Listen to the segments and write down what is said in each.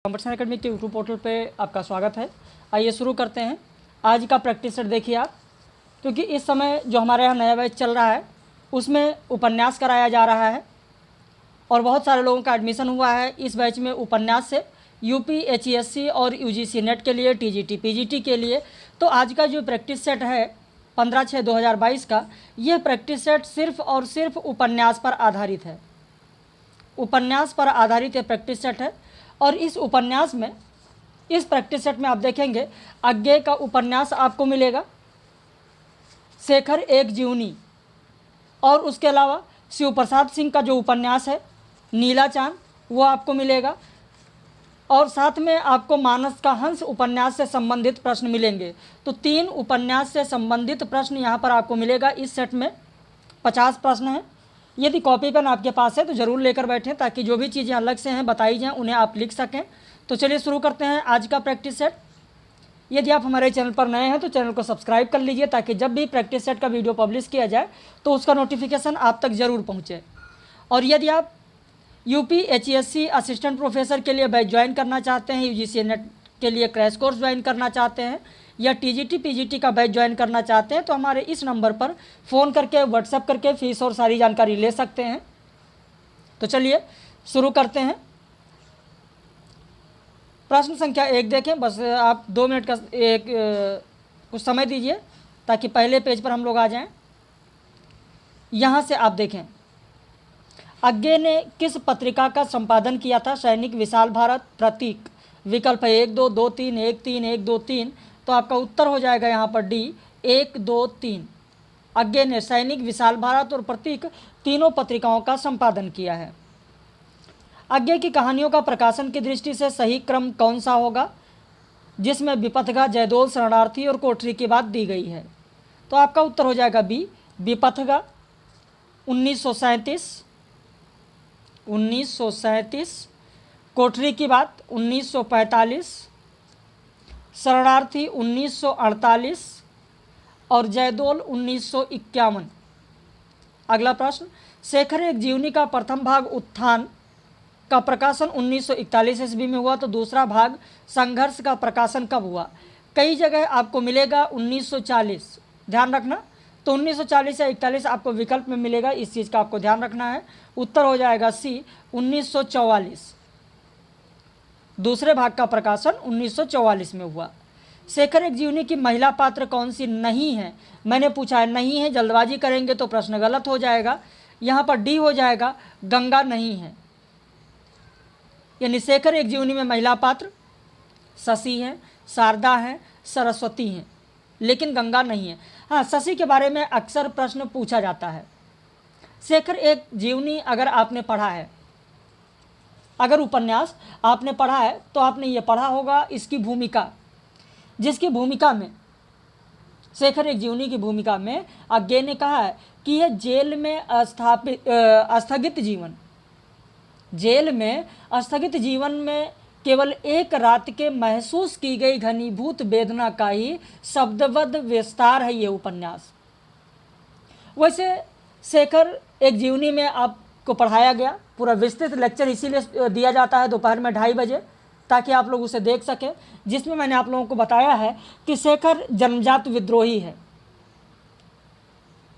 Competition academy के YouTube portal पे आपका स्वागत है। आइए शुरू करते हैं। आज का प्रैक्टिस सेट देखिए आप, क्योंकि इस समय जो हमारे यहाँ नया बैच चल रहा है उसमें उपन्यास कराया जा रहा है और बहुत सारे लोगों का एडमिशन हुआ है इस बैच में उपन्यास से यूपी HESC और UGC नेट के लिए, TGT PGT के लिए। तो आज का जो प्रैक्टिस सेट है 15/6/2022 का, यह प्रैक्टिस सेट सिर्फ और सिर्फ उपन्यास पर आधारित है। उपन्यास पर आधारित ये प्रैक्टिस सेट है और इस उपन्यास में, इस प्रैक्टिस सेट में आप देखेंगे अज्ञे का उपन्यास आपको मिलेगा, शेखर एक जीवनी, और उसके अलावा शिव प्रसाद सिंह का जो उपन्यास है नीला चांद वो आपको मिलेगा, और साथ में आपको मानस का हंस उपन्यास से संबंधित प्रश्न मिलेंगे। तो 3 उपन्यास से संबंधित प्रश्न यहाँ पर आपको मिलेगा। इस सेट में 50 प्रश्न हैं। यदि कॉपी पेन आपके पास है तो ज़रूर लेकर बैठें, ताकि जो भी चीज़ें अलग से हैं बताई जाएँ उन्हें आप लिख सकें। तो चलिए शुरू करते हैं आज का प्रैक्टिस सेट। यदि आप हमारे चैनल पर नए हैं तो चैनल को सब्सक्राइब कर लीजिए, ताकि जब भी प्रैक्टिस सेट का वीडियो पब्लिश किया जाए तो उसका नोटिफिकेशन आप तक ज़रूर पहुँचे। और यदि आप यूपी HESC असिस्टेंट प्रोफेसर के लिए बैच ज्वाइन करना चाहते हैं, UGC नेट के लिए क्रैश कोर्स ज्वाइन करना चाहते हैं, या TGT PGT का बैच ज्वाइन करना चाहते हैं, तो हमारे इस नंबर पर फ़ोन करके, व्हाट्सएप करके फीस और सारी जानकारी ले सकते हैं। तो चलिए शुरू करते हैं। प्रश्न संख्या 1 देखें। बस आप 2 मिनट का कुछ समय दीजिए ताकि पहले पेज पर हम लोग आ जाएं। यहाँ से आप देखें, अज्ञे ने किस पत्रिका का संपादन किया था? सैनिक, विशाल भारत, प्रतीक। विकल्प है 1 2 2 3 1 3 1 2 3। तो आपका उत्तर हो जाएगा यहाँ पर D 1 2 3। अज्ञे ने सैनिक, विशाल भारत और प्रतीक तीनों पत्रिकाओं का संपादन किया है। अज्ञे की कहानियों का प्रकाशन की दृष्टि से सही क्रम कौन सा होगा, जिसमें विपथगा, जयदोल, शरणार्थी और कोठरी की बात दी गई है? तो आपका उत्तर हो जाएगा B विपथगा 1937, कोठरी की बात 1945, शरणार्थी 1948 और जयदोल 1951। अगला प्रश्न, शेखर एक जीवनी का प्रथम भाग उत्थान का प्रकाशन 1941 ईस्वी में हुआ, तो दूसरा भाग संघर्ष का प्रकाशन कब हुआ? कई जगह आपको मिलेगा 1940, ध्यान रखना। तो 1940 या 41 आपको विकल्प में मिलेगा, इस चीज़ का आपको ध्यान रखना है। उत्तर हो जाएगा C 1944। दूसरे भाग का प्रकाशन 1944 में हुआ। शेखर एक जीवनी की महिला पात्र कौन सी नहीं है? मैंने पूछा है नहीं है, जल्दबाजी करेंगे तो प्रश्न गलत हो जाएगा। यहाँ पर D हो जाएगा, गंगा नहीं है। यानी शेखर एक जीवनी में महिला पात्र शशि हैं, शारदा हैं, सरस्वती हैं, लेकिन गंगा नहीं है। हाँ, शशि के बारे में अक्सर प्रश्न पूछा जाता है। शेखर एक जीवनी अगर आपने पढ़ा है, अगर उपन्यास आपने पढ़ा है तो आपने ये पढ़ा होगा इसकी भूमिका, जिसकी भूमिका में, शेखर एक जीवनी की भूमिका में अज्ञे ने कहा है कि यह जेल में स्थगित जीवन, जेल में स्थगित जीवन में केवल एक रात के महसूस की गई घनीभूत वेदना का ही शब्दबद्ध विस्तार है ये उपन्यास। वैसे शेखर एक जीवनी में आपको पढ़ाया गया, पूरा विस्तृत लेक्चर इसीलिए दिया जाता है दोपहर में 2:30 बजे, ताकि आप लोग उसे देख सकें, जिसमें मैंने आप लोगों को बताया है कि शेखर जन्मजात विद्रोही है।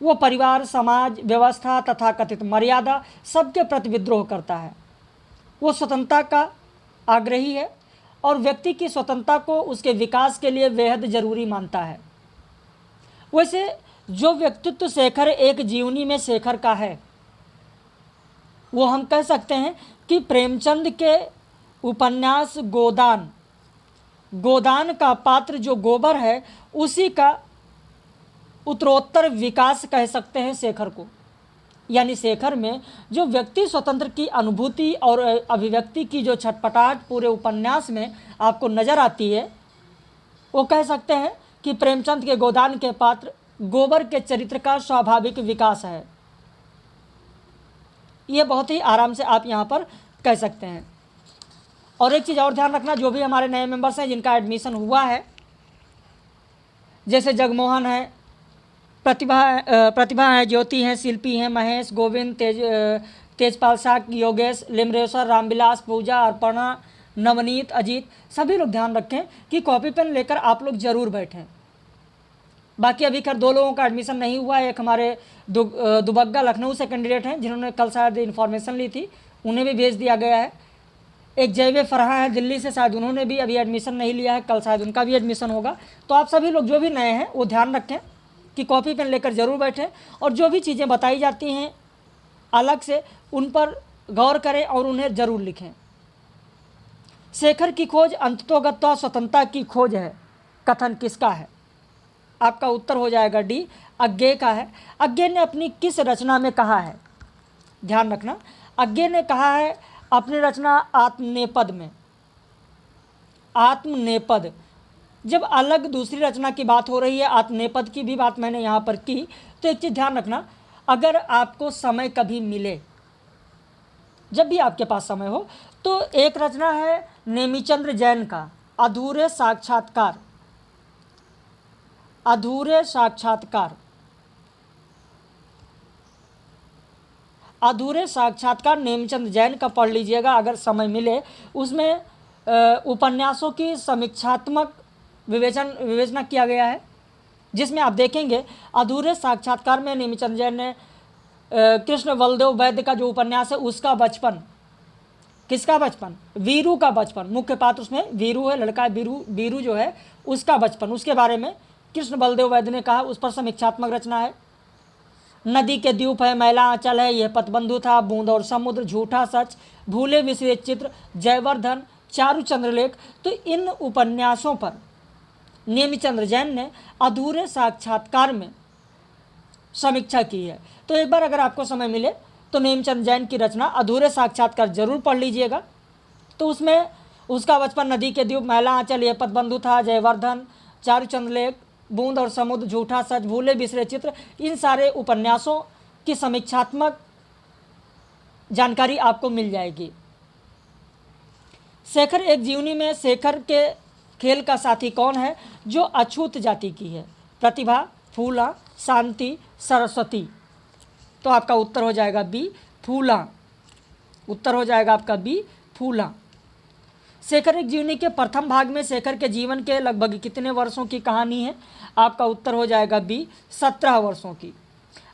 वो परिवार, समाज व्यवस्था तथा कथित मर्यादा सबके प्रति विद्रोह करता है। वो स्वतंत्रता का आग्रही है और व्यक्ति की स्वतंत्रता को उसके विकास के लिए बेहद जरूरी मानता है। वैसे जो व्यक्तित्व शेखर एक जीवनी में शेखर का है, वो हम कह सकते हैं कि प्रेमचंद के उपन्यास गोदान, गोदान का पात्र जो गोबर है, उसी का उत्तरोत्तर विकास कह सकते हैं शेखर को। यानी शेखर में जो व्यक्ति स्वतंत्र की अनुभूति और अभिव्यक्ति की जो छटपटाहट पूरे उपन्यास में आपको नज़र आती है, वो कह सकते हैं कि प्रेमचंद के गोदान के पात्र गोबर के चरित्र का स्वाभाविक विकास है। ये बहुत ही आराम से आप यहाँ पर कह सकते हैं। और एक चीज़ और ध्यान रखना, जो भी हमारे नए मेंबर्स हैं जिनका एडमिशन हुआ है, जैसे जगमोहन है, प्रतिभा है, ज्योति हैं, शिल्पी हैं, महेश, गोविंद, तेजपाल साग, योगेश, लिमरेश्वर, रामविलास, पूजा, अर्पणा, नवनीत, अजीत, सभी लोग ध्यान रखें कि कॉपी पेन लेकर आप लोग ज़रूर बैठें। बाकी अभी खैर 2 लोगों का एडमिशन नहीं हुआ है। एक हमारे दुबग्गा लखनऊ से कैंडिडेट हैं जिन्होंने कल शायद इन्फॉर्मेशन ली थी, उन्हें भी भेज दिया गया है। एक जैवे फरहा है दिल्ली से, शायद उन्होंने भी अभी एडमिशन नहीं लिया है, कल शायद उनका भी एडमिशन होगा। तो आप सभी लोग जो भी नए हैं वो ध्यान रखें कि कॉपी पेन लेकर ज़रूर बैठें और जो भी चीज़ें बताई जाती हैं अलग से उन पर गौर करें और उन्हें ज़रूर लिखें। शेखर की खोज अंततोगत्वा स्वतंत्रता की खोज है, कथन किसका है? आपका उत्तर हो जाएगा डी, अज्ञे का है। अज्ञे ने अपनी किस रचना में कहा है? ध्यान रखना, अज्ञे ने कहा है अपनी रचना आत्मनेपद में। आत्मनेपद, जब अलग दूसरी रचना की बात हो रही है, आत्मनेपद की भी बात मैंने यहाँ पर की, तो एक चीज़ ध्यान रखना, अगर आपको समय कभी मिले, जब भी आपके पास समय हो, तो एक रचना है नेमिचंद्र जैन का अधूरे साक्षात्कार। अधूरे साक्षात्कार, अधूरे साक्षात्कार नेमिचंद जैन का पढ़ लीजिएगा अगर समय मिले। उसमें उपन्यासों की समीक्षात्मक विवेचना किया गया है, जिसमें आप देखेंगे अधूरे साक्षात्कार में नेमिचंद जैन ने कृष्ण बलदेव वैद्य का जो उपन्यास है उसका बचपन, किसका बचपन? वीरू का बचपन। मुख्य पात्र उसमें वीरू है, लड़का वीरू जो है उसका बचपन, उसके बारे में कृष्ण बलदेव वैद्य ने कहा, उस पर समीक्षात्मक रचना है। नदी के द्वीप है, मैला आंचल है, यह पतबंधु था, बूंद और समुद्र, झूठा सच, भूले बिसरे चित्र, जयवर्धन, चारु चंद्रलेख। तो इन उपन्यासों पर नेमिचंद्र जैन ने अधूरे साक्षात्कार में समीक्षा की है। तो एक बार अगर आपको समय मिले तो नेमिचंद जैन की रचना अधूरे साक्षात्कार जरूर पढ़ लीजिएगा। तो उसमें उसका बचपन, नदी के द्वीप, मैला आंचल, यह पतबंधु था, जयवर्धन, चारु चंद्रलेख, बूंद और समुद्र, झूठा सच, भूले बिसरे चित्र, इन सारे उपन्यासों की समीक्षात्मक जानकारी आपको मिल जाएगी। शेखर एक जीवनी में शेखर के खेल का साथी कौन है जो अछूत जाति की है? प्रतिभा, फूला, शांति, सरस्वती। तो आपका उत्तर हो जाएगा बी, फूला। उत्तर हो जाएगा आपका बी, फूला। शेखर एक जीवनी के प्रथम भाग में शेखर के जीवन के लगभग कितने वर्षों की कहानी है? आपका उत्तर हो जाएगा बी, 17 वर्षों की।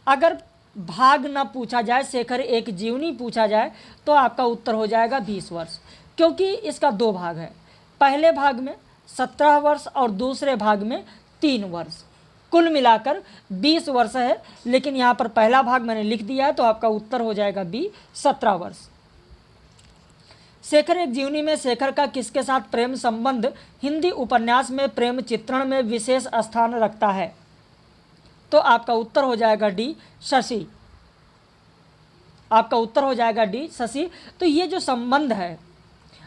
अगर भाग न पूछा जाए, शेखर एक जीवनी पूछा जाए, तो आपका उत्तर हो जाएगा 20 वर्ष, क्योंकि इसका 2 भाग है। पहले भाग में 17 वर्ष और दूसरे भाग में 3 वर्ष, कुल मिलाकर 20 वर्ष है। लेकिन यहाँ पर पहला भाग मैंने लिख दिया है, तो आपका उत्तर हो जाएगा बी, 17 वर्ष। शेखर एक जीवनी में शेखर का किसके साथ प्रेम संबंध हिंदी उपन्यास में प्रेम चित्रण में विशेष स्थान रखता है? तो आपका उत्तर हो जाएगा डी, शशि। आपका उत्तर हो जाएगा डी, शशि। तो ये जो संबंध है,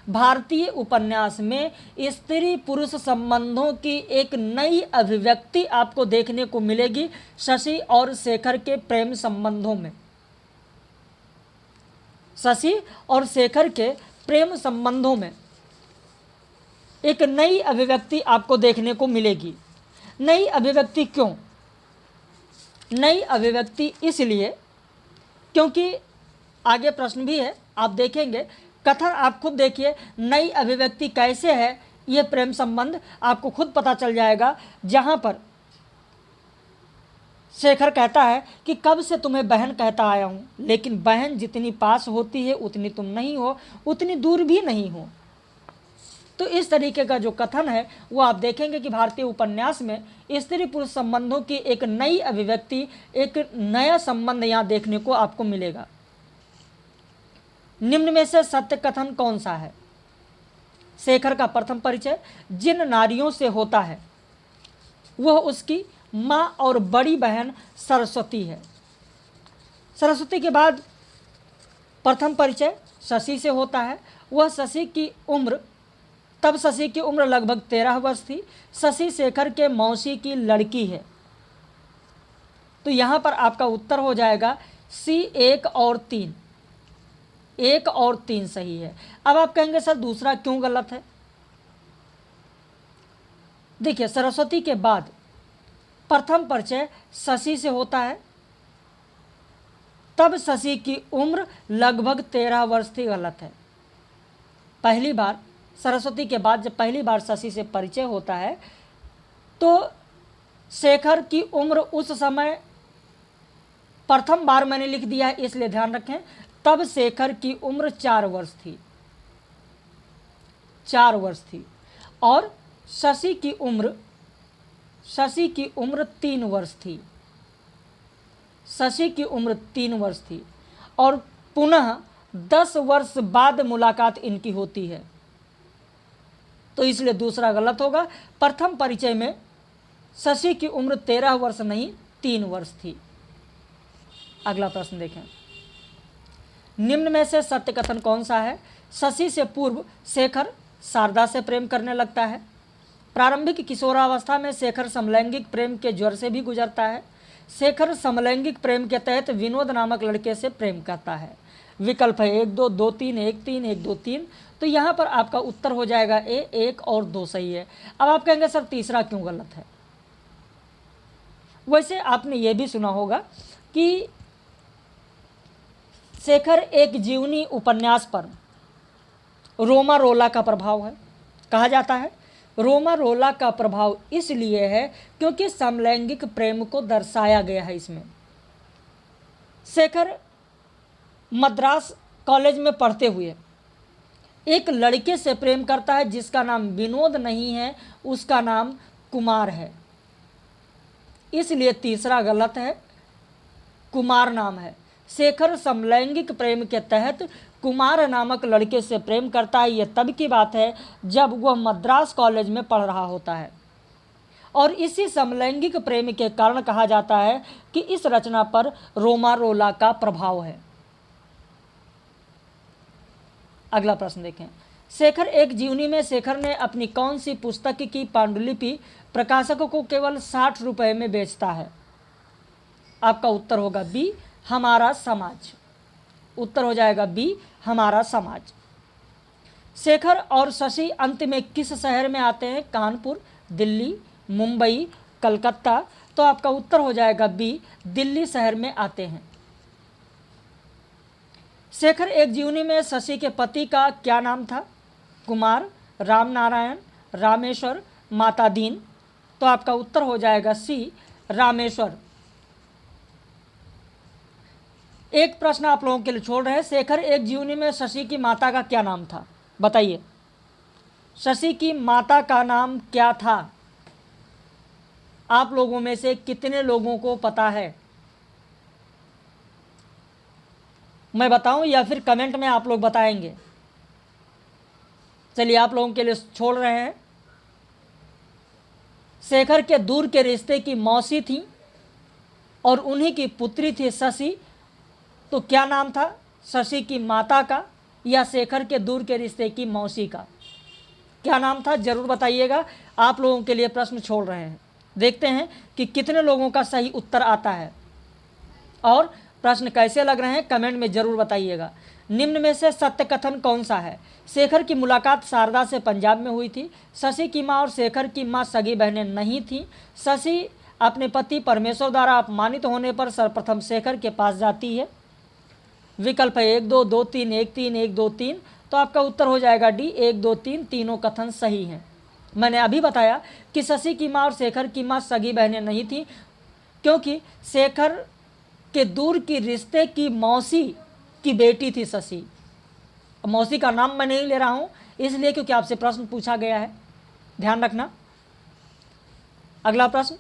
भारतीय उपन्यास में स्त्री पुरुष संबंधों की एक नई अभिव्यक्ति आपको देखने को मिलेगी शशि और शेखर के प्रेम संबंधों में। शशि और शेखर के प्रेम संबंधों में एक नई अभिव्यक्ति आपको देखने को मिलेगी। नई अभिव्यक्ति क्यों? नई अभिव्यक्ति इसलिए क्योंकि आगे प्रश्न भी है, आप देखेंगे कथन, आप खुद देखिए नई अभिव्यक्ति कैसे है, ये प्रेम संबंध आपको खुद पता चल जाएगा। जहाँ पर शेखर कहता है कि कब से तुम्हें बहन कहता आया हूँ, लेकिन बहन जितनी पास होती है उतनी तुम नहीं हो, उतनी दूर भी नहीं हो। तो इस तरीके का जो कथन है वो आप देखेंगे कि भारतीय उपन्यास में स्त्री पुरुष संबंधों की एक नई अभिव्यक्ति, एक नया संबंध यहाँ देखने को आपको मिलेगा। निम्न में से सत्य कथन कौन सा है? शेखर का प्रथम परिचय जिन नारियों से होता है वह उसकी माँ और बड़ी बहन सरस्वती है। सरस्वती के बाद प्रथम परिचय शशि से होता है। वह शशि की उम्र, तब शशि की उम्र लगभग 13 वर्ष थी। शशि शेखर के मौसी की लड़की है। तो यहाँ पर आपका उत्तर हो जाएगा सी, 1 और 3। 1 और 3 सही है। अब आप कहेंगे सर दूसरा क्यों गलत है? देखिए, सरस्वती के बाद प्रथम परिचय शशि से होता है, तब शशि की उम्र लगभग 13 वर्ष थी, गलत है। पहली बार सरस्वती के बाद जब पहली बार शशि से परिचय होता है तो शेखर की उम्र उस समय, प्रथम बार मैंने लिख दिया है इसलिए ध्यान रखें, तब शेखर की उम्र 4 वर्ष थी, 4 वर्ष थी। और शशि की उम्र 3 वर्ष थी, शशि की उम्र 3 वर्ष थी। और पुनः 10 वर्ष बाद मुलाकात इनकी होती है, तो इसलिए दूसरा गलत होगा। प्रथम परिचय में शशि की उम्र 13 वर्ष नहीं 3 वर्ष थी। अगला प्रश्न देखें, निम्न में से सत्य कथन कौन सा है? शशि से पूर्व शेखर शारदा से प्रेम करने लगता है। प्रारंभिक किशोरावस्था में शेखर समलैंगिक प्रेम के ज्वर से भी गुजरता है। शेखर समलैंगिक प्रेम के तहत विनोद नामक लड़के से प्रेम करता है। विकल्प है 1 2 2 3 1 3 1 2 3। तो यहाँ पर आपका उत्तर हो जाएगा ए, 1 और 2 सही है। अब आप कहेंगे सर तीसरा क्यों गलत है? वैसे आपने ये भी सुना होगा कि शेखर एक जीवनी उपन्यास पर रोमा रोला का प्रभाव है। कहा जाता है रोमा रोला का प्रभाव इसलिए है क्योंकि समलैंगिक प्रेम को दर्शाया गया है इसमें। शेखर मद्रास कॉलेज में पढ़ते हुए एक लड़के से प्रेम करता है जिसका नाम विनोद नहीं है, उसका नाम कुमार है, इसलिए तीसरा गलत है, कुमार नाम है। शेखर समलैंगिक प्रेम के तहत कुमार नामक लड़के से प्रेम करता है। यह तब की बात है जब वह मद्रास कॉलेज में पढ़ रहा होता है और इसी समलैंगिक प्रेम के कारण कहा जाता है कि इस रचना पर रोमा रोला का प्रभाव है। अगला प्रश्न देखें, शेखर एक जीवनी में शेखर ने अपनी कौन सी पुस्तक की पांडुलिपि प्रकाशक को केवल 60 रुपये में बेचता है? आपका उत्तर होगा बी, हमारा समाज। उत्तर हो जाएगा बी, हमारा समाज। शेखर और शशि अंत में किस शहर में आते हैं? कानपुर, दिल्ली, मुंबई, कलकत्ता। तो आपका उत्तर हो जाएगा बी, दिल्ली शहर में आते हैं। शेखर एक जीवनी में शशि के पति का क्या नाम था? कुमार, राम नारायण, रामेश्वर, माता दीन। तो आपका उत्तर हो जाएगा सी, रामेश्वर। एक प्रश्न आप लोगों के लिए छोड़ रहे हैं, शेखर एक जीवनी में शशि की माता का क्या नाम था? बताइए, शशि की माता का नाम क्या था? आप लोगों में से कितने लोगों को पता है? मैं बताऊं या फिर कमेंट में आप लोग बताएंगे? चलिए आप लोगों के लिए छोड़ रहे हैं। शेखर के दूर के रिश्ते की मौसी थी और उन्हीं की पुत्री थी शशि। तो क्या नाम था शशि की माता का या शेखर के दूर के रिश्ते की मौसी का? क्या नाम था जरूर बताइएगा। आप लोगों के लिए प्रश्न छोड़ रहे हैं, देखते हैं कि कितने लोगों का सही उत्तर आता है और प्रश्न कैसे लग रहे हैं कमेंट में जरूर बताइएगा। निम्न में से सत्य कथन कौन सा है? शेखर की मुलाकात शारदा से पंजाब में हुई थी। शशि की माँ और शेखर की माँ सगी बहनें नहीं थीं। शशि अपने पति परमेश्वर द्वारा अपमानित होने पर सर्वप्रथम शेखर के पास जाती है। विकल्प है 1 2 2 3 1 3 1 2 3। तो आपका उत्तर हो जाएगा डी, 1 2 3 तीनों कथन सही हैं। मैंने अभी बताया कि शशि की माँ और शेखर की माँ सगी बहनें नहीं थीं क्योंकि शेखर के दूर की रिश्ते की मौसी की बेटी थी शशि। मौसी का नाम मैं नहीं ले रहा हूँ इसलिए क्योंकि आपसे प्रश्न पूछा गया है, ध्यान रखना। अगला प्रश्न,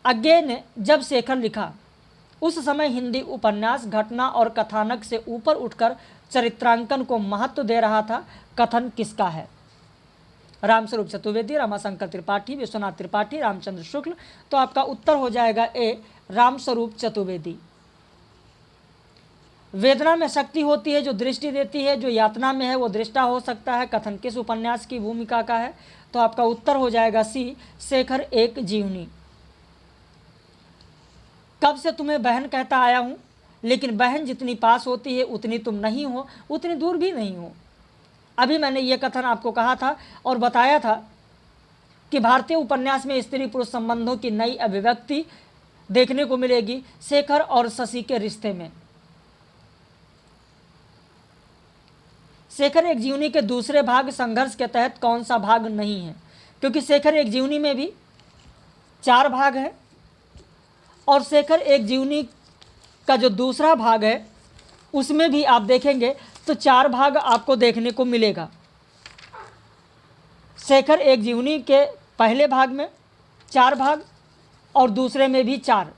अज्ञे ने जब शेखर लिखा उस समय हिंदी उपन्यास घटना और कथानक से ऊपर उठकर चरित्रांकन को महत्व दे रहा था। कथन किसका है? रामस्वरूप चतुर्वेदी, रमाशंकर त्रिपाठी, विश्वनाथ त्रिपाठी, रामचंद्र शुक्ल। तो आपका उत्तर हो जाएगा ए, रामस्वरूप चतुर्वेदी। वेदना में शक्ति होती है जो दृष्टि देती है, जो यातना में है वो दृष्टा हो सकता है। कथन किस उपन्यास की भूमिका का है? तो आपका उत्तर हो जाएगा सी, शेखर एक जीवनी। कब से तुम्हें बहन कहता आया हूँ, लेकिन बहन जितनी पास होती है उतनी तुम नहीं हो, उतनी दूर भी नहीं हो। अभी मैंने ये कथन आपको कहा था और बताया था कि भारतीय उपन्यास में स्त्री पुरुष संबंधों की नई अभिव्यक्ति देखने को मिलेगी शेखर और शशि के रिश्ते में। शेखर एक जीवनी के दूसरे भाग संघर्ष के तहत कौन सा भाग नहीं है? क्योंकि शेखर एक जीवनी में भी 4 भाग है और शेखर एक जीवनी का जो दूसरा भाग है उसमें भी आप देखेंगे तो 4 भाग आपको देखने को मिलेगा। शेखर एक जीवनी के पहले भाग में 4 भाग और दूसरे में भी 4।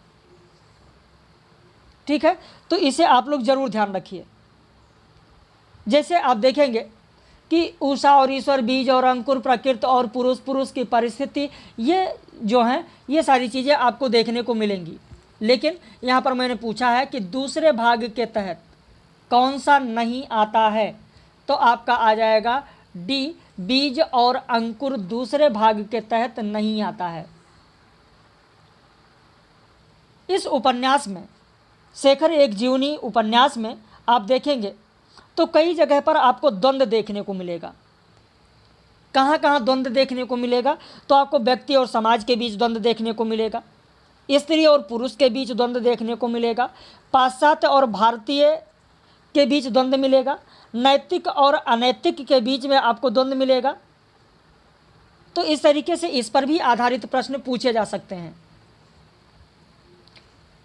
ठीक है, तो इसे आप लोग जरूर ध्यान रखिए। जैसे आप देखेंगे कि उषा और ईश्वर, बीज और अंकुर, प्रकृति और पुरुष, पुरुष की परिस्थिति, ये जो हैं ये सारी चीज़ें आपको देखने को मिलेंगी। लेकिन यहाँ पर मैंने पूछा है कि दूसरे भाग के तहत कौन सा नहीं आता है, तो आपका आ जाएगा डी, बीज और अंकुर दूसरे भाग के तहत नहीं आता है। इस उपन्यास में, शेखर एक जीवनी उपन्यास में आप देखेंगे तो कई जगह पर आपको द्वंद्व देखने को मिलेगा। कहाँ कहाँ द्वंद्व देखने को मिलेगा? तो आपको व्यक्ति और समाज के बीच द्वंद्व देखने को मिलेगा, स्त्री और पुरुष के बीच द्वंद्व देखने को मिलेगा, पाश्चात्य और भारतीय के बीच द्वंद्व मिलेगा, नैतिक और अनैतिक के बीच में आपको द्वंद्व मिलेगा। तो इस तरीके से इस पर भी आधारित प्रश्न पूछे जा सकते हैं।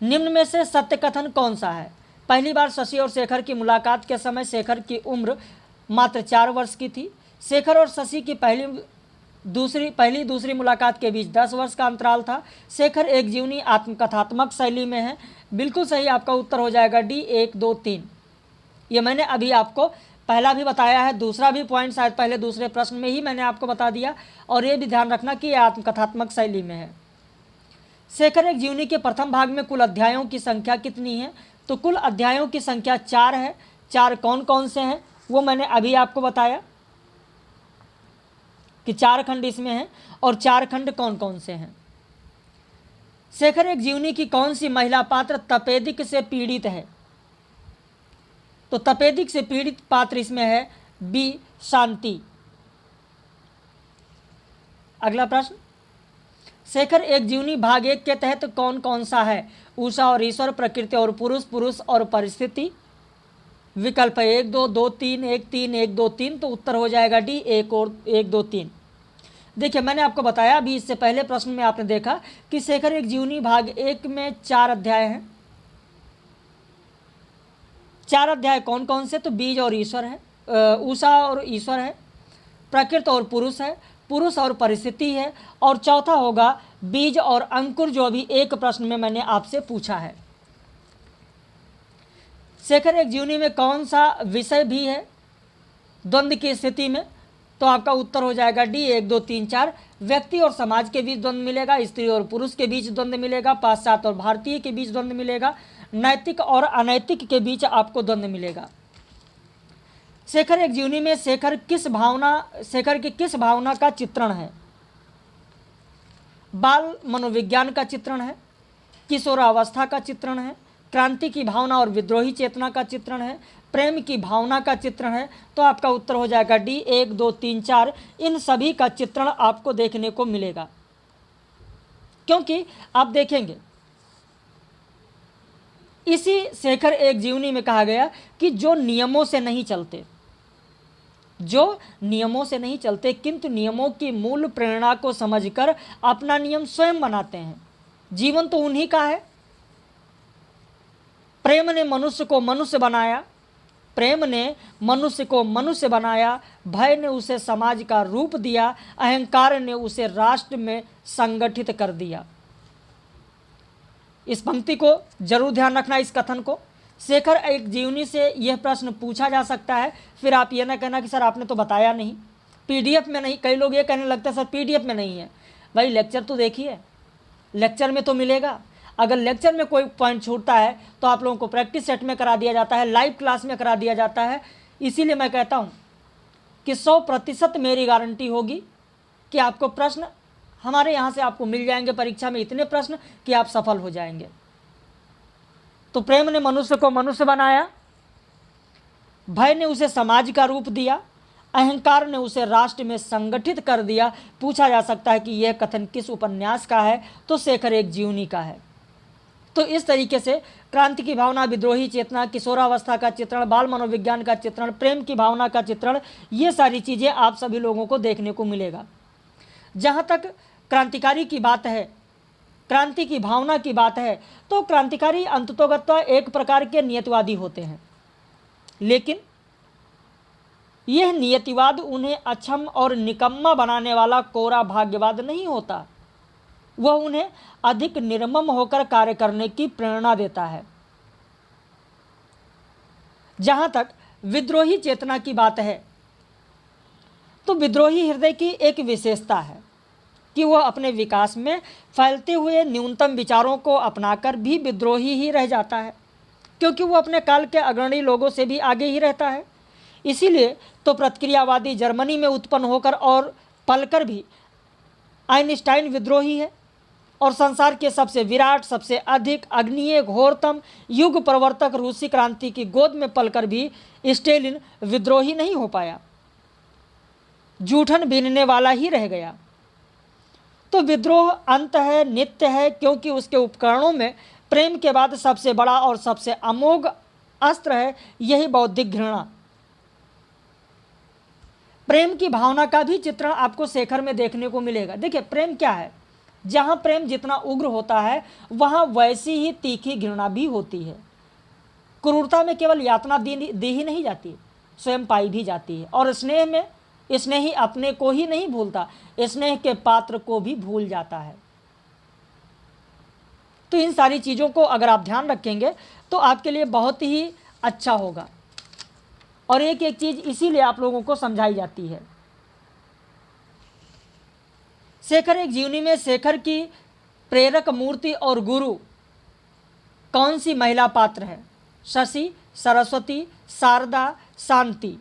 निम्न में से सत्य कथन कौन सा है? पहली बार शशि और शेखर की मुलाकात के समय शेखर की उम्र मात्र 4 वर्ष की थी। शेखर और शशि की पहली दूसरी मुलाकात के बीच 10 वर्ष का अंतराल था। शेखर एक जीवनी आत्मकथात्मक शैली में है। बिल्कुल सही, आपका उत्तर हो जाएगा डी, 1, 2, 3। ये मैंने अभी आपको पहला भी बताया है, दूसरा भी पॉइंट शायद पहले दूसरे प्रश्न में ही मैंने आपको बता दिया। और ये भी ध्यान रखना कि यह आत्मकथात्मक शैली में है। शेखर एक जीवनी के प्रथम भाग में कुल अध्यायों की संख्या कितनी है? तो कुल अध्यायों की संख्या 4 है। 4 कौन कौन से हैं वो मैंने अभी आपको बताया कि 4 खंड इसमें हैं। और 4 खंड कौन कौन से हैं? शेखर एक जीवनी की कौन सी महिला पात्र तपेदिक से पीड़ित है? तो तपेदिक से पीड़ित पात्र इसमें है बी, शांति। अगला प्रश्न, शेखर एक जीवनी भाग 1 के तहत कौन कौन सा है? उषा और ईश्वर, प्रकृति और पुरुष, पुरुष और परिस्थिति। विकल्प 1, 2, 2, 3, 1, 3, 1, 2, 3। तो उत्तर हो जाएगा डी, 1 और 1, 2, 3। देखिए, मैंने आपको बताया अभी इससे पहले प्रश्न में आपने देखा कि शेखर एक जीवनी भाग 1 में 4 अध्याय हैं। 4 अध्याय कौन कौन से? तो बीज और ईश्वर है, उषा और ईश्वर है, प्रकृति और पुरुष है, पुरुष और परिस्थिति है, और चौथा होगा बीज और अंकुर, जो अभी एक प्रश्न में मैंने आपसे पूछा है। शेखर एक जीवनी में कौन सा विषय भी है द्वंद्व की स्थिति में? तो आपका उत्तर हो जाएगा डी, 1, 2, 3, 4। व्यक्ति और समाज के बीच द्वंद्व मिलेगा, स्त्री और पुरुष के बीच द्वंद्व मिलेगा, पाश्चात्य और भारतीय के बीच द्वंद्व मिलेगा, नैतिक और अनैतिक के बीच आपको द्वंद्व मिलेगा। शेखर एक जीवनी में शेखर की किस भावना का चित्रण है? बाल मनोविज्ञान का चित्रण है, किशोरावस्था का चित्रण है, क्रांति की भावना और विद्रोही चेतना का चित्रण है, प्रेम की भावना का चित्रण है। तो आपका उत्तर हो जाएगा डी, 1, 2, 3, 4। इन सभी का चित्रण आपको देखने को मिलेगा। क्योंकि आप देखेंगे इसी शेखर एक जीवनी में कहा गया कि जो नियमों से नहीं चलते किंतु नियमों की मूल प्रेरणा को समझकर अपना नियम स्वयं बनाते हैं, जीवन तो उन्हीं का है। प्रेम ने मनुष्य को मनुष्य बनाया, भय ने उसे समाज का रूप दिया, अहंकार ने उसे राष्ट्र में संगठित कर दिया। इस पंक्ति को जरूर ध्यान रखना, इस कथन को। शेखर एक जीवनी से यह प्रश्न पूछा जा सकता है। फिर आप ये ना कहना कि सर आपने तो बताया नहीं, पीडीएफ में नहीं। कई लोग ये कहने लगते हैं सर पीडीएफ में नहीं है। भाई लेक्चर तो देखिए, लेक्चर में तो मिलेगा। अगर लेक्चर में कोई पॉइंट छूटता है तो आप लोगों को प्रैक्टिस सेट में करा दिया जाता है, लाइव क्लास में करा दिया जाता है। इसीलिए मैं कहता हूँ कि 100% मेरी गारंटी होगी कि आपको प्रश्न हमारे यहाँ से आपको मिल जाएंगे। परीक्षा में इतने प्रश्न कि आप सफल हो जाएंगे। तो प्रेम ने मनुष्य को मनुष्य बनाया, भय ने उसे समाज का रूप दिया, अहंकार ने उसे राष्ट्र में संगठित कर दिया। पूछा जा सकता है कि यह कथन किस उपन्यास का है? तो शेखर एक जीवनी का है। तो इस तरीके से क्रांति की भावना, विद्रोही चेतना, किशोरावस्था का चित्रण, बाल मनोविज्ञान का चित्रण, प्रेम की भावना का चित्रण, ये सारी चीज़ें आप सभी लोगों को देखने को मिलेगा। जहाँ तक क्रांतिकारी की बात है, क्रांति की भावना की बात है, तो क्रांतिकारी अंततोगत्वा एक प्रकार के नियतिवादी होते हैं, लेकिन यह नियतिवाद उन्हें अक्षम और निकम्मा बनाने वाला कोरा भाग्यवाद नहीं होता। वह उन्हें अधिक निर्मम होकर कार्य करने की प्रेरणा देता है। जहां तक विद्रोही चेतना की बात है, तो विद्रोही हृदय की एक विशेषता है कि वह अपने विकास में फैलते हुए न्यूनतम विचारों को अपनाकर भी विद्रोही ही रह जाता है, क्योंकि वह अपने काल के अग्रणी लोगों से भी आगे ही रहता है। इसीलिए तो प्रतिक्रियावादी जर्मनी में उत्पन्न होकर और पलकर भी आइंस्टाइन विद्रोही है, और संसार के सबसे विराट, सबसे अधिक अग्निय, घोरतम युग प्रवर्तक रूसी क्रांति की गोद में पलकर भी स्टेलिन विद्रोही नहीं हो पाया, जूठन बीनने वाला ही रह गया। तो विद्रोह अंत है, नित्य है, क्योंकि उसके उपकरणों में प्रेम के बाद सबसे बड़ा और सबसे अमोघ अस्त्र है यही बौद्धिक घृणा। प्रेम की भावना का भी चित्रण आपको शेखर में देखने को मिलेगा। देखिए, प्रेम क्या है? जहां प्रेम जितना उग्र होता है वहां वैसी ही तीखी घृणा भी होती है। क्रूरता में केवल यातना दी ही नहीं जाती, स्वयं पाई भी जाती है। और स्नेह में स्नेही अपने को ही नहीं भूलता, स्नेह के पात्र को भी भूल जाता है। तो इन सारी चीज़ों को अगर आप ध्यान रखेंगे तो आपके लिए बहुत ही अच्छा होगा। और एक एक चीज़ इसीलिए आप लोगों को समझाई जाती है। शेखर एक जीवनी में शेखर की प्रेरक मूर्ति और गुरु कौन सी महिला पात्र है? शशि, सरस्वती, शारदा, शांति।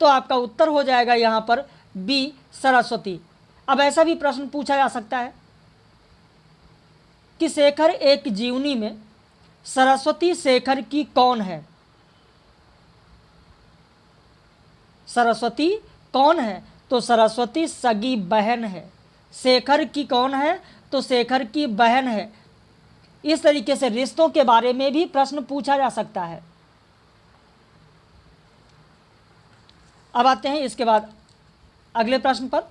तो आपका उत्तर हो जाएगा यहाँ पर बी, सरस्वती। अब ऐसा भी प्रश्न पूछा जा सकता है कि शेखर एक जीवनी में सरस्वती शेखर की कौन है? सरस्वती कौन है? तो सरस्वती सगी बहन है। शेखर की कौन है? तो शेखर की बहन है। इस तरीके से रिश्तों के बारे में भी प्रश्न पूछा जा सकता है। अब आते हैं इसके बाद अगले प्रश्न पर।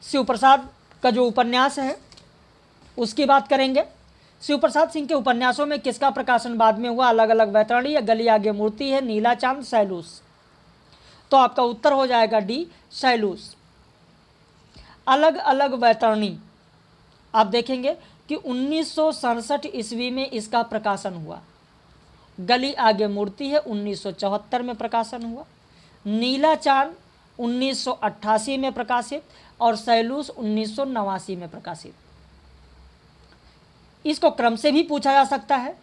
शिव प्रसाद का जो उपन्यास है उसकी बात करेंगे। शिव प्रसाद सिंह के उपन्यासों में किसका प्रकाशन बाद में हुआ? अलग अलग वैतरणी, या गली आगे मूर्ति है, नीला चांद, सैलूस। तो आपका उत्तर हो जाएगा डी, सैलूस। अलग अलग वैतरणी आप देखेंगे कि 1967 ईस्वी में इसका प्रकाशन हुआ। गली आगे मूर्ति है 1974 में प्रकाशन हुआ। नीला चांद 1988 में प्रकाशित और सैलूस 1989 में प्रकाशित। इसको क्रम से भी पूछा जा सकता है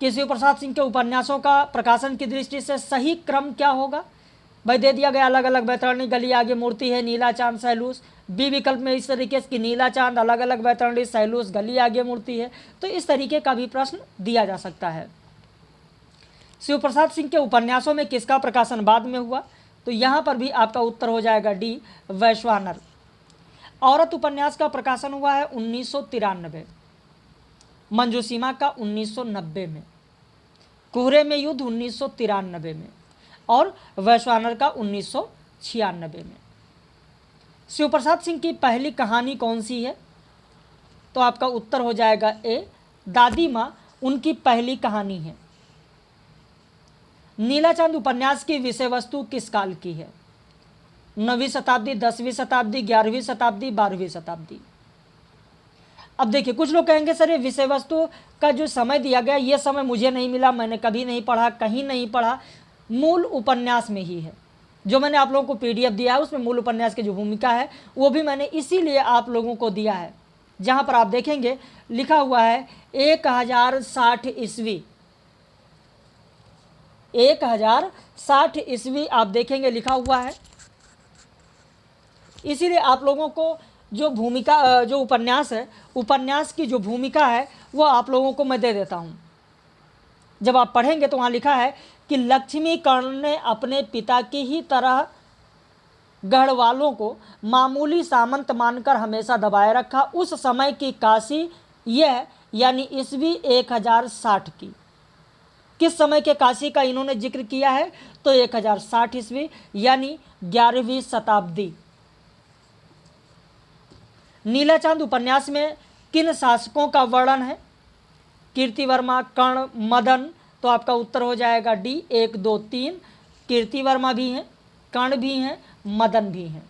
कि शिव प्रसाद सिंह के उपन्यासों का प्रकाशन की दृष्टि से सही क्रम क्या होगा। भाई दे दिया गया अलग अलग वैतरणी, गली आगे मूर्ति है, नीला चांद, सैलूस। बी विकल्प में इस तरीके से कि नीला चांद, अलग अलग वैतरणी, सैलूस, गली आगे मूर्ति है। तो इस तरीके का भी प्रश्न दिया जा सकता है। शिव प्रसाद सिंह के उपन्यासों में किसका प्रकाशन बाद में हुआ? तो यहाँ पर भी आपका उत्तर हो जाएगा डी, वैश्वानर। औरत उपन्यास का प्रकाशन हुआ है 1993, मंजूसीमा का 1990 में, कोहरे में युद्ध 1993 में और वैश्वानर का 1996 में। शिव प्रसाद सिंह की पहली कहानी कौन सी है? तो आपका उत्तर हो जाएगा ए, दादी माँ उनकी पहली कहानी है। नीला चांद उपन्यास की विषय वस्तु किस काल की है? 9वीं शताब्दी, 10वीं शताब्दी, 11वीं शताब्दी, 12वीं शताब्दी। अब देखिए, कुछ लोग कहेंगे सर ये विषय वस्तु का जो समय दिया गया ये समय मुझे नहीं मिला, मैंने कभी नहीं पढ़ा, कहीं नहीं पढ़ा। मूल उपन्यास में ही है। जो मैंने आप लोगों को PDF दिया है उसमें मूल उपन्यास की जो भूमिका है वो भी मैंने इसीलिए आप लोगों को दिया है। जहाँ पर आप देखेंगे लिखा हुआ है 1060 ईस्वी, 1060 ईस्वी आप देखेंगे लिखा हुआ है। इसीलिए आप लोगों को जो भूमिका, जो उपन्यास है, उपन्यास की जो भूमिका है वो आप लोगों को मैं दे देता हूँ। जब आप पढ़ेंगे तो वहाँ लिखा है कि लक्ष्मी कर्ण ने अपने पिता की ही तरह गढ़वालों को मामूली सामंत मानकर हमेशा दबाए रखा। उस समय की काशी यह यानी ईस्वी 1060 की, किस समय के काशी का इन्होंने जिक्र किया है तो 1060 ईस्वी यानी 11वीं शताब्दी। नीलाचांद उपन्यास में किन शासकों का वर्णन है? कीर्तिवर्मा, कर्ण, मदन। तो आपका उत्तर हो जाएगा डी 1 2 3। कीर्तिवर्मा भी हैं, कर्ण भी हैं, मदन भी हैं।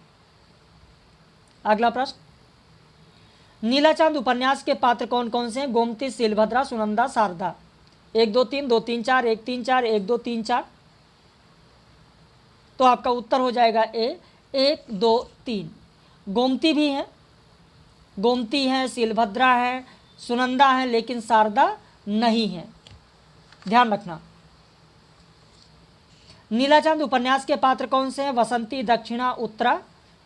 अगला प्रश्न, नीलाचांद उपन्यास के पात्र कौन कौन से हैं? गोमती, सीलभद्रा, सुनंदा, शारदा। 1 2 3 2 3 4 1 3 4 1 2 3 4। तो आपका उत्तर हो जाएगा ए 1 2 3। गोमती भी हैं, गोमती हैं, सीलभद्रा है, सुनंदा है, लेकिन शारदा नहीं है, ध्यान रखना। नीलाचांद उपन्यास के पात्र कौन से हैं? वसंती, दक्षिणा, उत्तरा।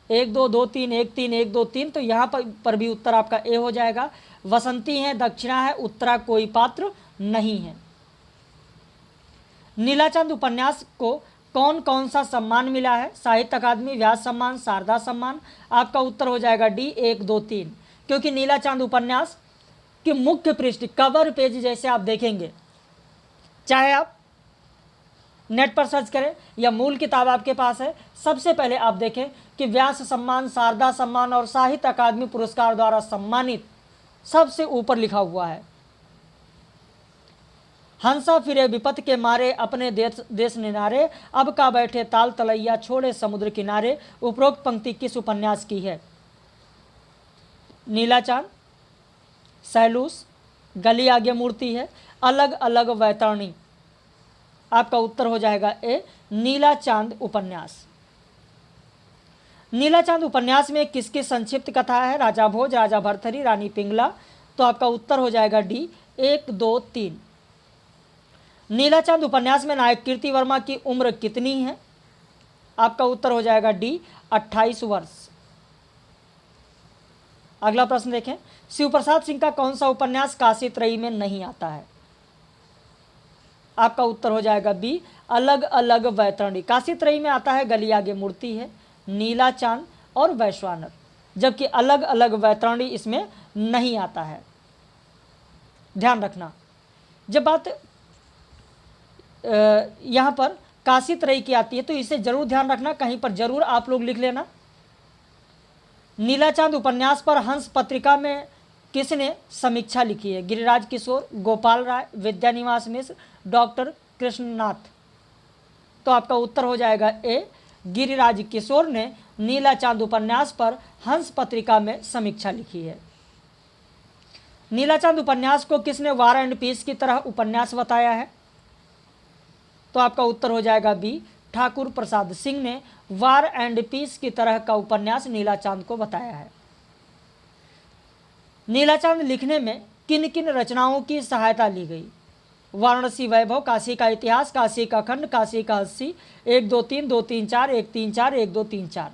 1 2 2 3 1 3 1 2 3। तो यहाँ पर भी उत्तर आपका ए हो जाएगा। वसंती है, दक्षिणा है, उत्तरा कोई पात्र नहीं है। नीलाचांद उपन्यास को कौन कौन सा सम्मान मिला है? साहित्य अकादमी, व्यास सम्मान, शारदा सम्मान। आपका उत्तर हो जाएगा डी 1 2 3, क्योंकि नीलाचांद उपन्यास कि मुख्य पृष्ठ कवर पेज जैसे आप देखेंगे, चाहे आप नेट पर सर्च करें या मूल किताब आपके पास है, सबसे पहले आप देखें कि व्यास सम्मान, शारदा सम्मान और साहित्य अकादमी पुरस्कार द्वारा सम्मानित सबसे ऊपर लिखा हुआ है, हंसा फिरे विपत के मारे, अपने देश निनारे, अब का बैठे ताल तलैया, छोड़े समुद्र किनारे। उपरोक्त पंक्ति किस उपन्यास की है? नीलाचांद, सैलूस, गली आगे मूर्ति है, अलग अलग वैतरणी। आपका उत्तर हो जाएगा ए नीलाचांद उपन्यास। नीलाचांद उपन्यास में किसकी संक्षिप्त कथा है? राजा भोज, राजा भरथरी, रानी पिंगला। तो आपका उत्तर हो जाएगा डी 1 2 3। नीलाचांद उपन्यास में नायक कीर्तिवर्मा की उम्र कितनी है? आपका उत्तर हो जाएगा डी 28 वर्ष। अगला प्रश्न देखें, शिवप्रसाद सिंह का कौन सा उपन्यास काशी त्रयी में नहीं आता है? आपका उत्तर हो जाएगा बी अलग अलग वैतरणी। काशी त्रयी में आता है गली आगे मूर्ति है, नीलाचांद और वैश्वानर, जबकि अलग अलग वैतरणी इसमें नहीं आता है, ध्यान रखना। जब बात यहाँ पर काशी त्रयी की आती है तो इसे जरूर ध्यान रखना, कहीं पर जरूर आप लोग लिख लेना। नीलाचांद उपन्यास पर हंस पत्रिका में किसने समीक्षा लिखी है? गिरिराज किशोर, गोपाल राय, विद्यानिवास मिश्र, डॉक्टर कृष्णनाथ। तो आपका उत्तर हो जाएगा ए गिरिराज किशोर ने नीलाचांद उपन्यास पर हंस पत्रिका में समीक्षा लिखी है। नीलाचांद उपन्यास को किसने वार एंड पीस की तरह उपन्यास बताया है? तो आपका उत्तर हो जाएगा बी ठाकुर प्रसाद सिंह ने वार एंड पीस की तरह का उपन्यास नीलाचांद को बताया है। नीलाचांद लिखने में किन किन रचनाओं की सहायता ली गई? वाराणसी वैभव, काशी का इतिहास, काशी का खंड, काशी का 80, 1 2 3 2 3 4 1 3 4 1 2 3 4।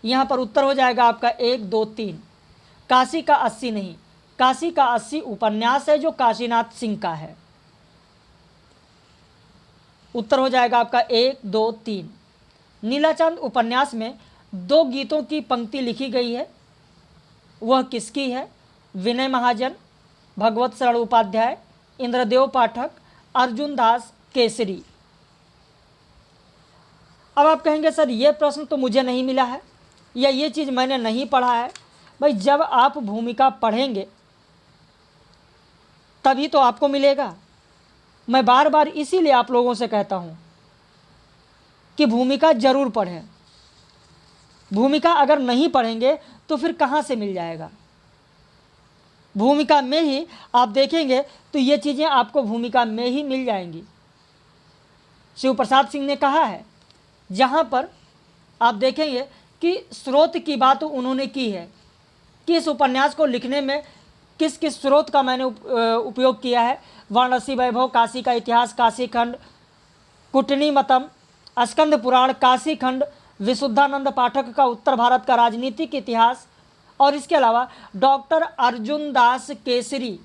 यहाँ पर उत्तर हो जाएगा आपका 1 2 3। काशी का 80 नहीं, काशी का 80 उपन्यास है जो काशीनाथ सिंह का है। उत्तर हो जाएगा आपका 1 2 3। नीलाचांद उपन्यास में 2 गीतों की पंक्ति लिखी गई है, वह किसकी है? विनय महाजन, भगवत शरण उपाध्याय, इंद्रदेव पाठक, अर्जुन दास केसरी। अब आप कहेंगे सर ये प्रश्न तो मुझे नहीं मिला है या ये चीज़ मैंने नहीं पढ़ा है। भाई जब आप भूमिका पढ़ेंगे तभी तो आपको मिलेगा। मैं बार बार इसीलिए आप लोगों से कहता हूँ कि भूमिका जरूर पढ़ें। भूमिका अगर नहीं पढ़ेंगे तो फिर कहाँ से मिल जाएगा? भूमिका में ही आप देखेंगे तो ये चीज़ें आपको भूमिका में ही मिल जाएंगी। शिवप्रसाद सिंह ने कहा है, जहाँ पर आप देखेंगे कि स्रोत की बात उन्होंने की है कि इस उपन्यास को लिखने में किस किस स्रोत का मैंने उपयोग किया है। वाराणसी वैभव, काशी का इतिहास, काशी खंड, कुटनी मतम, स्कंद पुराण, काशी खंड, विशुद्धानंद पाठक का उत्तर भारत का राजनीतिक इतिहास, और इसके अलावा डॉक्टर अर्जुन दास केसरी,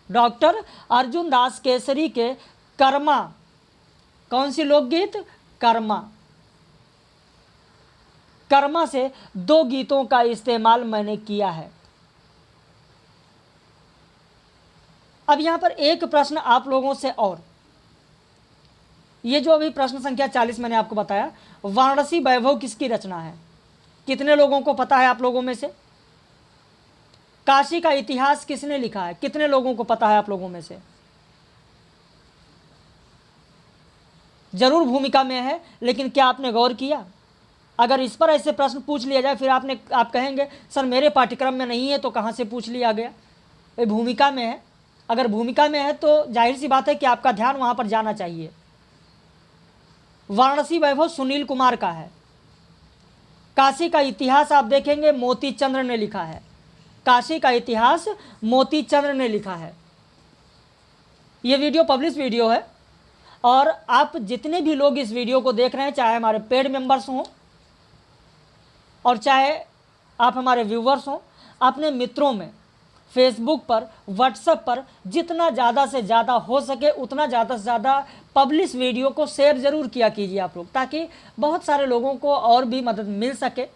डॉक्टर अर्जुन दास केसरी के कर्मा, कौन सी लोकगीत? कर्मा। कर्मा से 2 गीतों का इस्तेमाल मैंने किया है। अब यहां पर एक प्रश्न आप लोगों से और, ये जो अभी प्रश्न संख्या 40 मैंने आपको बताया, वाराणसी वैभव किसकी रचना है? कितने लोगों को पता है आप लोगों में से? काशी का इतिहास किसने लिखा है? कितने लोगों को पता है आप लोगों में से? जरूर भूमिका में है, लेकिन क्या आपने गौर किया? अगर इस पर ऐसे प्रश्न पूछ लिया जाए, फिर आप कहेंगे सर मेरे पाठ्यक्रम में नहीं है तो कहाँ से पूछ लिया गया? ये भूमिका में है। अगर भूमिका में है तो जाहिर सी बात है कि आपका ध्यान वहाँ पर जाना चाहिए। वाराणसी वैभव सुनील कुमार का है। काशी का इतिहास आप देखेंगे मोती चंद्र ने लिखा है। काशी का इतिहास मोती चंद्र ने लिखा है। ये वीडियो पब्लिश वीडियो है, और आप जितने भी लोग इस वीडियो को देख रहे हैं, चाहे हमारे पेड मेंबर्स हों और चाहे आप हमारे व्यूवर्स हों, अपने मित्रों में फेसबुक पर, व्हाट्सएप पर जितना ज़्यादा से ज़्यादा हो सके उतना ज़्यादा से ज़्यादा पब्लिश वीडियो को शेयर ज़रूर किया कीजिए आप लोग, ताकि बहुत सारे लोगों को और भी मदद मिल सके।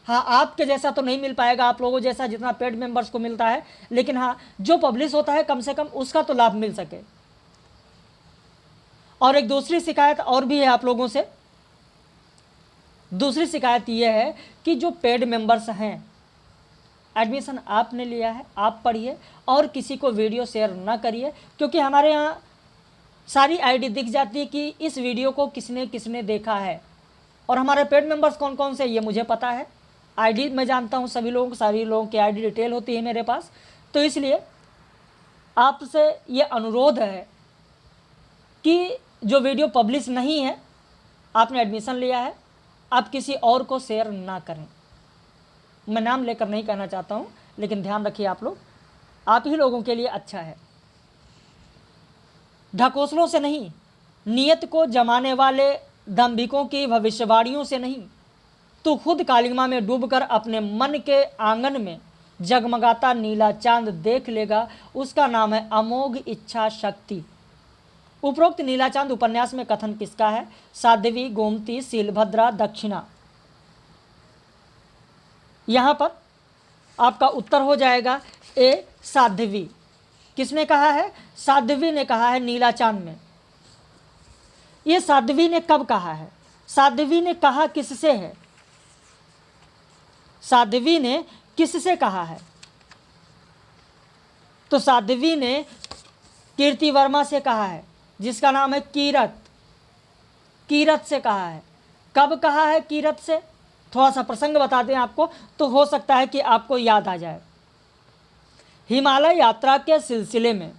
हाँ, आपके जैसा तो नहीं मिल पाएगा, आप लोगों जैसा जितना पेड मेंबर्स को मिलता है, लेकिन हाँ जो पब्लिश होता है कम से कम उसका तो लाभ मिल सके। और एक दूसरी शिकायत और भी है आप लोगों से। दूसरी शिकायत यह है कि जो पेड मेंबर्स हैं, एडमिशन आपने लिया है, आप पढ़िए और किसी को वीडियो शेयर ना करिए, क्योंकि हमारे यहाँ सारी आईडी दिख जाती है कि इस वीडियो को किसने किसने देखा है। और हमारे पेड मेंबर्स कौन कौन से ये मुझे पता है, आईडी मैं जानता हूँ सभी लोगों की आईडी डिटेल होती है मेरे पास। तो इसलिए आपसे ये अनुरोध है कि जो वीडियो पब्लिश नहीं है, आपने एडमिशन लिया है, आप किसी और को शेयर ना करें। मैं नाम लेकर नहीं कहना चाहता हूँ, लेकिन ध्यान रखिए आप लोग, आप ही लोगों के लिए अच्छा है। ढकोसलों से नहीं, नियत को जमाने वाले दंभिकों की भविष्यवाणियों से नहीं, तो खुद कालिमा में डूबकर अपने मन के आंगन में जगमगाता नीला चांद देख लेगा, उसका नाम है अमोघ इच्छा शक्ति। उपरोक्त नीला चांद उपन्यास में कथन किसका है? साध्वी, गोमती, शीलभद्रा, दक्षिणा। यहाँ पर आपका उत्तर हो जाएगा ए, साध्वी। किसने कहा है? साध्वी ने कहा है नीला चांद में। ये साध्वी ने कब कहा है? साध्वी ने कहा किससे है? साध्वी ने किससे कहा है? तो साध्वी ने कीर्ति वर्मा से कहा है, जिसका नाम है कीरत। कीरत से कहा है। कब कहा है कीरत से? थोड़ा सा प्रसंग बता दें आपको तो हो सकता है कि आपको याद आ जाए। हिमालय यात्रा के सिलसिले में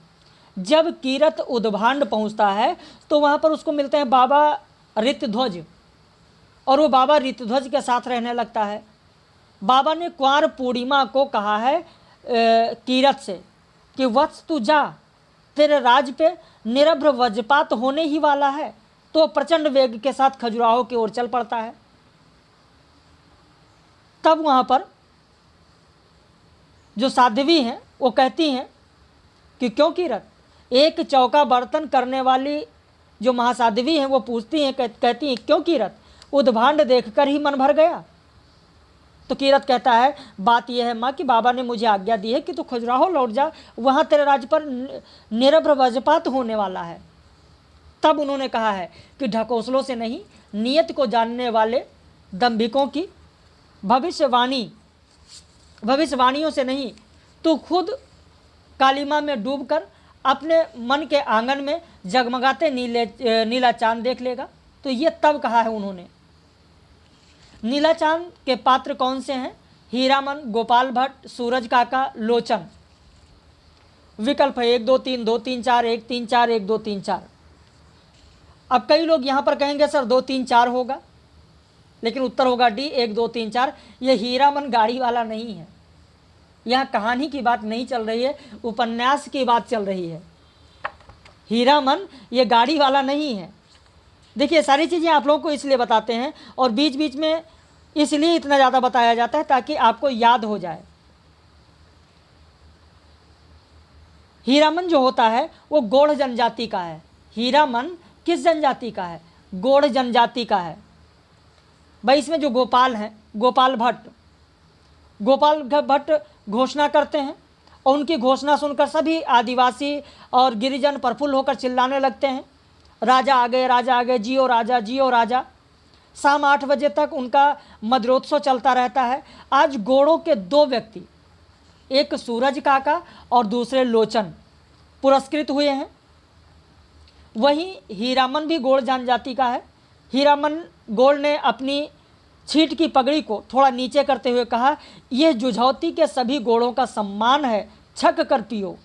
जब कीरत उद्भांड पहुंचता है तो वहां पर उसको मिलते हैं बाबा ऋतध्वज, और वो बाबा ऋतध्वज के साथ रहने लगता है। बाबा ने कुंवार पूर्णिमा को कहा है कीरत से कि वत्स तू जा, तेरे राज पे निरभ्र वज्रपात होने ही वाला है। तो प्रचंड वेग के साथ खजुराहो की ओर चल पड़ता है। तब वहाँ पर जो साध्वी हैं वो कहती हैं कि क्यों कीरत? एक चौका बर्तन करने वाली जो महासाध्वी हैं वो पूछती हैं, कहती हैं क्यों कीरत? उद्भांड देखकर ही मन भर गया। तो कीरत कहता है बात यह है माँ कि बाबा ने मुझे आज्ञा दी है कि तू खजुराहो लौट जा, वहाँ तेरे राज्य पर निरभ्र वज्रपात होने वाला है। तब उन्होंने कहा है कि ढकोसलों से नहीं, नियत को जानने वाले दंभिकों की भविष्यवाणियों से नहीं, तू खुद कालिमा में डूबकर अपने मन के आंगन में जगमगाते नीला चांद देख लेगा। तो ये तब कहा है उन्होंने। नीला चांद के पात्र कौन से हैं? हीरामन, गोपाल भट्ट, सूरज काका, लोचन। विकल्प है 1 2 3 2 3 4 1 3 4 1 2 3 4। अब कई लोग यहाँ पर कहेंगे सर 2 3 4 होगा, लेकिन उत्तर होगा डी 1 2 3 4। ये हीरामन गाड़ी वाला नहीं है। यहाँ कहानी की बात नहीं चल रही है, उपन्यास की बात चल रही है। हीरामन ये गाड़ी वाला नहीं है। देखिए सारी चीज़ें आप लोगों को इसलिए बताते हैं और बीच बीच में इसलिए इतना ज़्यादा बताया जाता है ताकि आपको याद हो जाए। हीरामन जो होता है वो गौड़ जनजाति का है। हीरामन किस जनजाति का है? गौड़ जनजाति का है। भाई इसमें जो गोपाल हैं, गोपाल भट्ट घोषणा करते हैं और उनकी घोषणा सुनकर सभी आदिवासी और गिरिजन प्रफुल्ल होकर चिल्लाने लगते हैं, राजा आ गए, राजा आ गए, जियो राजा, जियो राजा। शाम 8 बजे तक उनका मद्रोत्सव चलता रहता है। आज गोड़ों के 2 व्यक्ति, एक सूरज काका और दूसरे लोचन, पुरस्कृत हुए हैं। वहीं हीरामन भी गोड़ जनजाति का है। हीरामन गोड़ ने अपनी छीट की पगड़ी को थोड़ा नीचे करते हुए कहा, यह जुझौती के सभी गोड़ों का सम्मान है, छक कर पियो।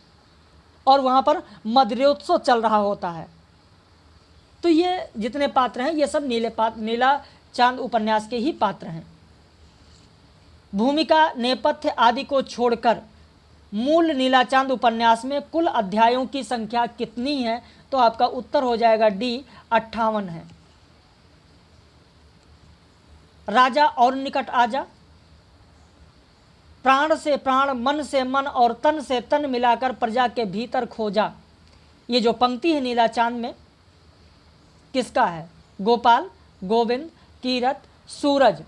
और वहाँ पर मद्रोत्सव चल रहा होता है। तो ये जितने पात्र हैं ये सब नीला चांद उपन्यास के ही पात्र हैं। भूमिका, नेपथ्य आदि को छोड़कर मूल नीला चांद उपन्यास में कुल अध्यायों की संख्या कितनी है? तो आपका उत्तर हो जाएगा डी, 58 है। राजा और निकट आजा, प्राण से प्राण, मन से मन और तन से तन मिलाकर प्रजा के भीतर खोजा। ये जो पंक्ति है नीला चांद में किसका है? गोपाल, गोविंद, कीरत, सूरज।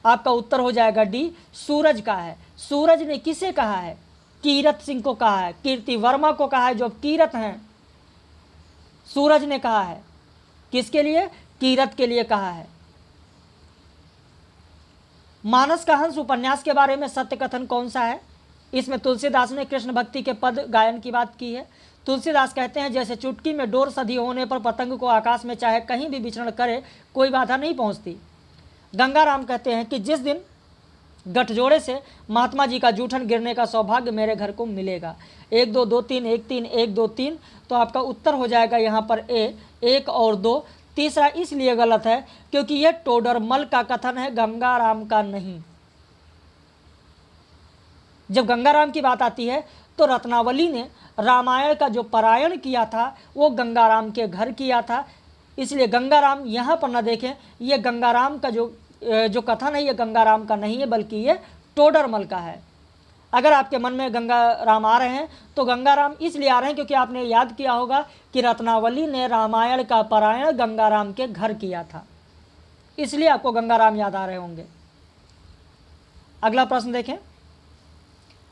आपका उत्तर हो जाएगा डी, सूरज का है। सूरज ने किसे कहा है? कीरत सिंह को कहा है, कीर्ति वर्मा को कहा है, जो कीरत हैं। सूरज ने कहा है किसके लिए? कीरत के लिए कहा है। मानस का हंस उपन्यास के बारे में सत्य कथन कौन सा है? इसमें तुलसीदास ने कृष्ण भक्ति के पद गायन की बात की है। तुलसीदास कहते हैं, जैसे चुटकी में डोर सधी होने पर पतंग को आकाश में चाहे कहीं भी विचरण करे कोई बाधा नहीं पहुंचती। गंगाराम कहते हैं कि जिस दिन गठजोड़े से महात्मा जी का जूठन गिरने का सौभाग्य मेरे घर को मिलेगा। 1 2 2 3 1 3 1 2 3। तो आपका उत्तर हो जाएगा यहाँ पर ए, 1 और 2। तीसरा इसलिए गलत है क्योंकि यह टोडरमल का कथन है, गंगाराम का नहीं। जब गंगाराम की बात आती है तो रत्नावली ने रामायण का जो पारायण किया था वो गंगाराम के घर किया था। इसलिए गंगाराम यहाँ पर न देखें, ये गंगाराम का जो कथन है ये गंगाराम का नहीं है बल्कि ये टोडरमल का है। अगर आपके मन में गंगाराम आ रहे हैं तो गंगाराम इसलिए आ रहे हैं क्योंकि आपने याद किया होगा कि रत्नावली ने रामायण का पारायण गंगाराम के घर किया था, इसलिए आपको गंगाराम याद आ रहे होंगे। अगला प्रश्न देखें,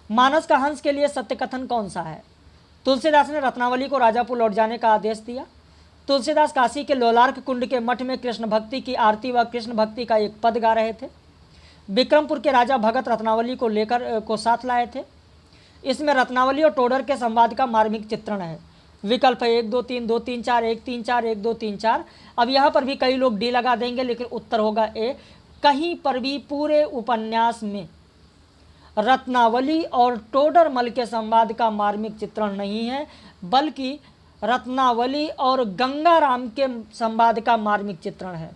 मानस का हंस के लिए सत्य कथन कौन सा है? तुलसीदास ने रत्नावली को राजापुर लौट जाने का आदेश दिया। तुलसीदास काशी के लोलार्क कुंड के मठ में कृष्ण भक्ति की आरती व कृष्ण भक्ति का एक पद गा रहे थे। विक्रमपुर के राजा भगत रत्नावली को साथ लाए थे। इसमें रत्नावली और टोडर के संवाद का मार्मिक चित्रण है। विकल्प है 1 2 3 2 3 4 1 3 4 1 2 3 4। अब यहाँ पर भी कई लोग डी लगा देंगे लेकिन उत्तर होगा ए। कहीं पर भी पूरे उपन्यास में रत्नावली और टोडरमल के संवाद का मार्मिक चित्रण नहीं है बल्कि रत्नावली और गंगाराम के संवाद का मार्मिक चित्रण है।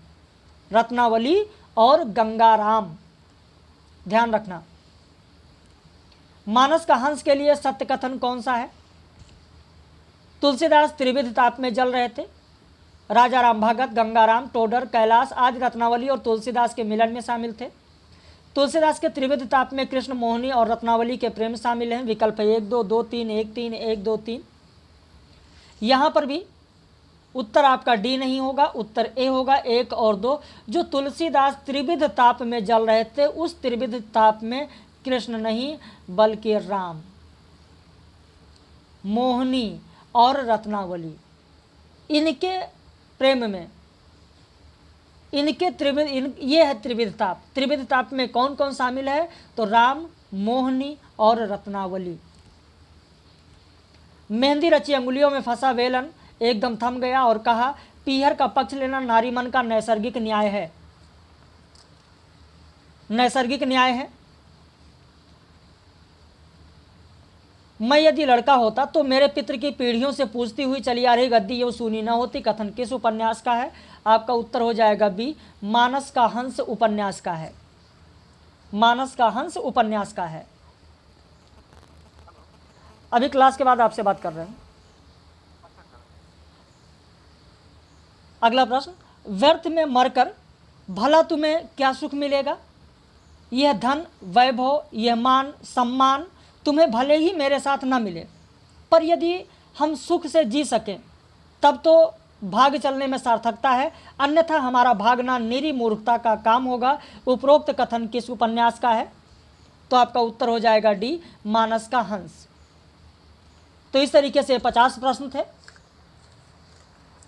रत्नावली और गंगाराम, ध्यान रखना। मानस का हंस के लिए सत्य कथन कौन सा है? तुलसीदास त्रिविध ताप में जल रहे थे। राजा राम भगत, गंगाराम, टोडर, कैलाश आदि रत्नावली और तुलसीदास के मिलन में शामिल थे। तुलसीदास के त्रिविध ताप में कृष्ण, मोहिनी और रत्नावली के प्रेम शामिल हैं। विकल्प 1 2 2 3 1 3 1 2 3। यहाँ पर भी उत्तर आपका डी नहीं होगा, उत्तर ए होगा, 1 और 2। जो तुलसीदास त्रिविध ताप में जल रहे थे उस त्रिविध ताप में कृष्ण नहीं बल्कि राम, मोहिनी और रत्नावली, इनके प्रेम में, ये है त्रिविध ताप। त्रिविध ताप में कौन कौन शामिल है? तो राम, मोहिनी और रत्नावली। मेहंदी रची अंगुलियों में फंसा वेलन एकदम थम गया और कहा, पीहर का पक्ष लेना नारी मन का नैसर्गिक न्याय है। नैसर्गिक न्याय है। मैं यदि लड़का होता तो मेरे पितृ की पीढ़ियों से पूछती हुई चली आ रही गद्दी यूं सुनी न होती। कथन किस उपन्यास का है? आपका उत्तर हो जाएगा बी, मानस का हंस उपन्यास का है। मानस का हंस उपन्यास का है। अभी क्लास के बाद आपसे बात कर रहे हैं। अगला प्रश्न, व्यर्थ में मरकर भला तुम्हें क्या सुख मिलेगा? यह धन, वैभव, यह मान, सम्मान तुम्हें भले ही मेरे साथ न मिले, पर यदि हम सुख से जी सकें तब तो भाग चलने में सार्थकता है, अन्यथा हमारा भागना निरी मूर्खता का काम होगा। उपरोक्त कथन किस उपन्यास का है? तो आपका उत्तर हो जाएगा डी, मानस का हंस। तो इस तरीके से 50 प्रश्न थे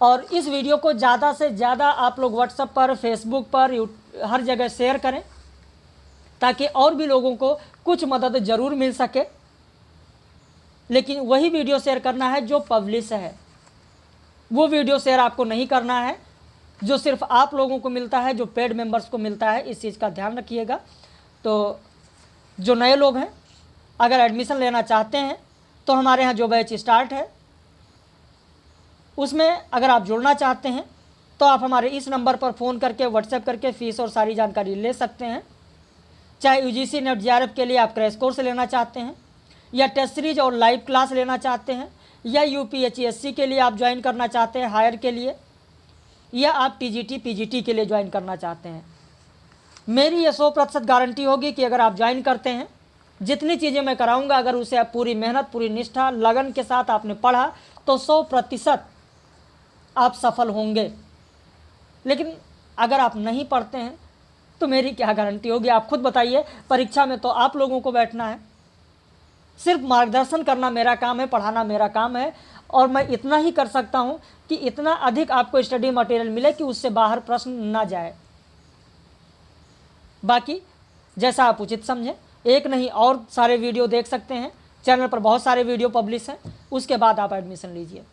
और इस वीडियो को ज़्यादा से ज़्यादा आप लोग व्हाट्सएप पर, फेसबुक पर, हर जगह शेयर करें ताकि और भी लोगों को कुछ मदद ज़रूर मिल सके। लेकिन वही वीडियो शेयर करना है जो पब्लिश है, वो वीडियो शेयर आपको नहीं करना है जो सिर्फ आप लोगों को मिलता है, जो पेड मेंबर्स को मिलता है। इस चीज़ का ध्यान रखिएगा। तो जो नए लोग हैं, अगर एडमिशन लेना चाहते हैं तो हमारे यहाँ जो बैच स्टार्ट है उसमें अगर आप जुड़ना चाहते हैं तो आप हमारे इस नंबर पर फ़ोन करके, व्हाट्सएप करके फ़ीस और सारी जानकारी ले सकते हैं। चाहे यूजीसी नेट जेआरएफ के लिए आप क्रैश कोर्स लेना चाहते हैं, या टेस्ट सीरीज और लाइव क्लास लेना चाहते हैं, या यूपीएचएससी के लिए आप ज्वाइन करना चाहते हैं हायर के लिए, या आप टीजीटी पीजीटी के लिए ज्वाइन करना चाहते हैं, मेरी ये 100% गारंटी होगी कि अगर आप ज्वाइन करते हैं, जितनी चीज़ें मैं कराऊंगा अगर उसे आप पूरी मेहनत, पूरी निष्ठा, लगन के साथ आपने पढ़ा तो 100% आप सफल होंगे। लेकिन अगर आप नहीं पढ़ते हैं तो मेरी क्या गारंटी होगी? आप खुद बताइए। परीक्षा में तो आप लोगों को बैठना है, सिर्फ मार्गदर्शन करना मेरा काम है, पढ़ाना मेरा काम है। और मैं इतना ही कर सकता हूं कि इतना अधिक आपको स्टडी मटेरियल मिले कि उससे बाहर प्रश्न ना जाए। बाकी जैसा आप उचित समझें, एक नहीं और सारे वीडियो देख सकते हैं। चैनल पर बहुत सारे वीडियो पब्लिश हैं, उसके बाद आप एडमिशन लीजिए।